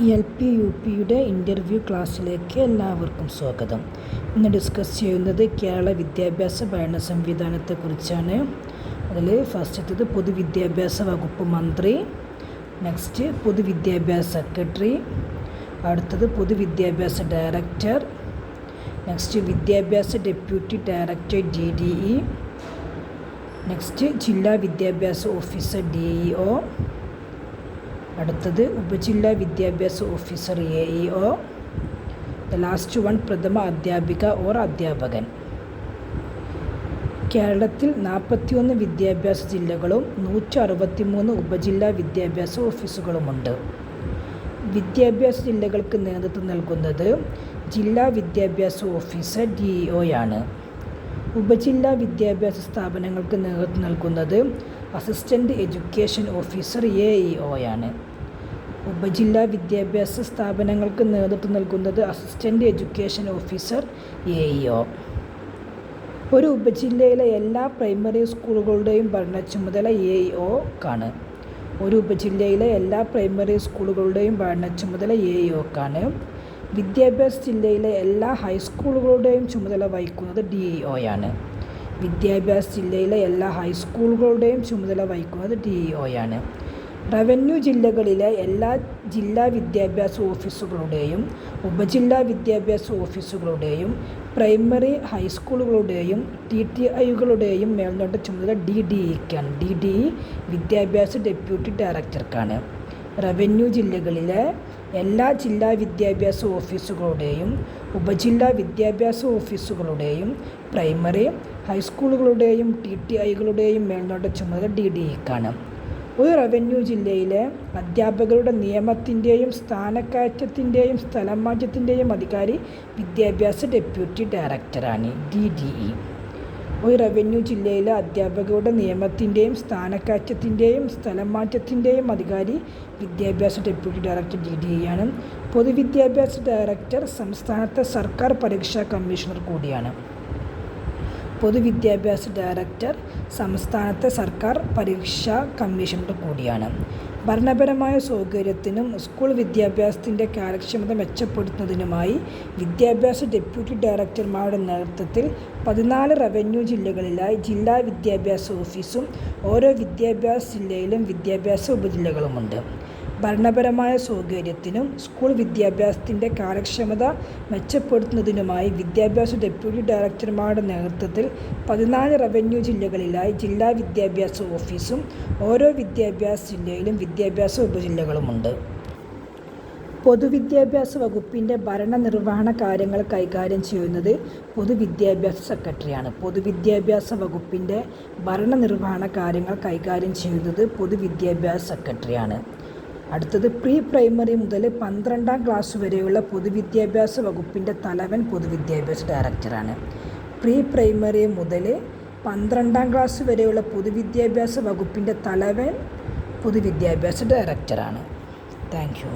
LP-UPയുടെ interview ക്ലാസ്സിലേക്ക് എല്ലാവർക്കും സ്വാഗതം. ഇന്ന് ഡിസ്കസ് ചെയ്യുന്നത് കേരള വിദ്യാഭ്യാസ ഭരണ സംവിധാനത്തെക്കുറിച്ചാണ്. അതിൽ ഫസ്റ്റത്തത് പൊതുവിദ്യാഭ്യാസ വകുപ്പ് മന്ത്രി, നെക്സ്റ്റ് പൊതുവിദ്യാഭ്യാസ സെക്രട്ടറി, അടുത്തത് പൊതുവിദ്യാഭ്യാസ ഡയറക്ടർ, നെക്സ്റ്റ് വിദ്യാഭ്യാസ ഡെപ്യൂട്ടി ഡയറക്ടർ DDE, നെക്സ്റ്റ് ജില്ലാ വിദ്യാഭ്യാസ ഓഫീസർ DEO, അടുത്തത് ഉപജില്ലാ വിദ്യാഭ്യാസ officer AEO, the last one പ്രഥമ അധ്യാപിക ഓർ അധ്യാപകൻ. കേരളത്തിൽ 41 വിദ്യാഭ്യാസ ജില്ലകളും 163 ഉപജില്ലാ വിദ്യാഭ്യാസ ഓഫീസുകളുമുണ്ട്. വിദ്യാഭ്യാസ ജില്ലകൾക്ക് നേതൃത്വം നൽകുന്നത് ജില്ലാ വിദ്യാഭ്യാസ ഓഫീസർ DEO-യാണ്. ഉപജില്ലാ വിദ്യാഭ്യാസ സ്ഥാപനങ്ങൾക്ക് നേതൃത്വം നൽകുന്നത് അസിസ്റ്റൻ്റ് എഡ്യൂക്കേഷൻ ഓഫീസർ AEO-യാണ്. ഉപജില്ലാ വിദ്യാഭ്യാസ സ്ഥാപനങ്ങൾക്ക് നേതൃത്വം നൽകുന്നത് അസിസ്റ്റൻ്റ് എഡ്യൂക്കേഷൻ ഓഫീസർ AEO. ഒരു ഉപജില്ലയിലെ എല്ലാ പ്രൈമറി സ്കൂളുകളുടെയും ഭരണ ചുമതല AEO-ക്കാണ്. ഒരു ഉപജില്ലയിലെ എല്ലാ പ്രൈമറി സ്കൂളുകളുടെയും ഭരണ ചുമതല AEO-ക്കാണ്. വിദ്യാഭ്യാസ ജില്ലയിലെ എല്ലാ ഹൈസ്കൂളുകളുടെയും ചുമതല വഹിക്കുന്നത് DEO-യാണ്. വിദ്യാഭ്യാസ ജില്ലയിലെ എല്ലാ ഹൈസ്കൂളുകളുടെയും ചുമതല വഹിക്കുന്നത് DEO-യാണ്. റവന്യൂ ജില്ലകളിലെ എല്ലാ ജില്ലാ വിദ്യാഭ്യാസ ഓഫീസുകളുടെയും ഉപജില്ലാ വിദ്യാഭ്യാസ ഓഫീസുകളുടെയും പ്രൈമറി ഹൈസ്കൂളുകളുടെയും TTIകളുടെയും മേൽനോട്ട ചുമതല DDE-ക്കാണ്. DDE വിദ്യാഭ്യാസ ഡെപ്യൂട്ടി ഡയറക്ടർക്കാണ്. റവന്യൂ ജില്ലകളിലെ എല്ലാ ജില്ലാ വിദ്യാഭ്യാസ ഓഫീസുകളുടെയും ഉപജില്ലാ വിദ്യാഭ്യാസ ഓഫീസുകളുടെയും പ്രൈമറി ഹൈസ്കൂളുകളുടെയും TTIകളുടെയും മേൽനോട്ട ചുമതല DDE-ക്കാണ്. ഒരു റവന്യൂ ജില്ലയിലെ അധ്യാപകരുടെ നിയമനത്തിൻ്റെയും സ്ഥാനക്കയറ്റത്തിൻ്റെയും സ്ഥലംമാറ്റത്തിൻ്റെയും അധികാരി വിദ്യാഭ്യാസ ഡെപ്യൂട്ടി ഡയറക്ടറാണ് DDE. ഒരു റവന്യൂ ജില്ലയിലെ അധ്യാപകരുടെ നിയമനത്തിൻ്റെയും സ്ഥാനക്കയറ്റത്തിൻ്റെയും സ്ഥലംമാറ്റത്തിൻ്റെയും അധികാരി വിദ്യാഭ്യാസ ഡെപ്യൂട്ടി ഡയറക്ടർ DDE-യാണ്. പൊതുവിദ്യാഭ്യാസ ഡയറക്ടർ സംസ്ഥാനത്തെ സർക്കാർ പരീക്ഷാ കമ്മീഷണർ കൂടിയാണ്. പൊതുവിദ്യാഭ്യാസ ഡയറക്ടർ സംസ്ഥാനത്തെ സർക്കാർ പരീക്ഷാ കമ്മീഷണർ കൂടിയാണ്. ഭരണപരമായ സൗകര്യത്തിനും സ്കൂൾ വിദ്യാഭ്യാസത്തിൻ്റെ കാര്യക്ഷമത മെച്ചപ്പെടുത്തുന്നതിനുമായി വിദ്യാഭ്യാസ ഡെപ്യൂട്ടി ഡയറക്ടർമാരുടെ നേതൃത്വത്തിൽ 14 റവന്യൂ ജില്ലകളിലായി ജില്ലാ വിദ്യാഭ്യാസ ഓഫീസും ഓരോ വിദ്യാഭ്യാസ ജില്ലയിലും വിദ്യാഭ്യാസ ഉപജില്ലകളുമുണ്ട്. ഭരണപരമായ സൗകര്യത്തിനും സ്കൂൾ വിദ്യാഭ്യാസത്തിൻ്റെ കാര്യക്ഷമത മെച്ചപ്പെടുത്തുന്നതിനുമായി വിദ്യാഭ്യാസ ഡെപ്യൂട്ടി ഡയറക്ടർമാരുടെ നേതൃത്വത്തിൽ 14 റവന്യൂ ജില്ലകളിലായി ജില്ലാ വിദ്യാഭ്യാസ ഓഫീസും ഓരോ വിദ്യാഭ്യാസ ജില്ലയിലും വിദ്യാഭ്യാസ ഉപജില്ലകളുമുണ്ട്. പൊതുവിദ്യാഭ്യാസ വകുപ്പിൻ്റെ ഭരണനിർവഹണ കാര്യങ്ങൾ കൈകാര്യം ചെയ്യുന്നത് പൊതുവിദ്യാഭ്യാസ സെക്രട്ടറിയാണ്. പൊതുവിദ്യാഭ്യാസ വകുപ്പിൻ്റെ ഭരണനിർവഹണ കാര്യങ്ങൾ കൈകാര്യം ചെയ്യുന്നത് പൊതുവിദ്യാഭ്യാസ സെക്രട്ടറിയാണ്. അടുത്തത് പ്രീ പ്രൈമറി മുതൽ 12ാം ക്ലാസ് വരെയുള്ള പൊതുവിദ്യാഭ്യാസ വകുപ്പിൻ്റെ തലവൻ പൊതുവിദ്യാഭ്യാസ ഡയറക്ടറാണ്. പ്രീ പ്രൈമറി മുതൽ 12ാം ക്ലാസ് വരെയുള്ള പൊതുവിദ്യാഭ്യാസ വകുപ്പിൻ്റെ തലവൻ പൊതുവിദ്യാഭ്യാസ ഡയറക്ടറാണ്. Thank you.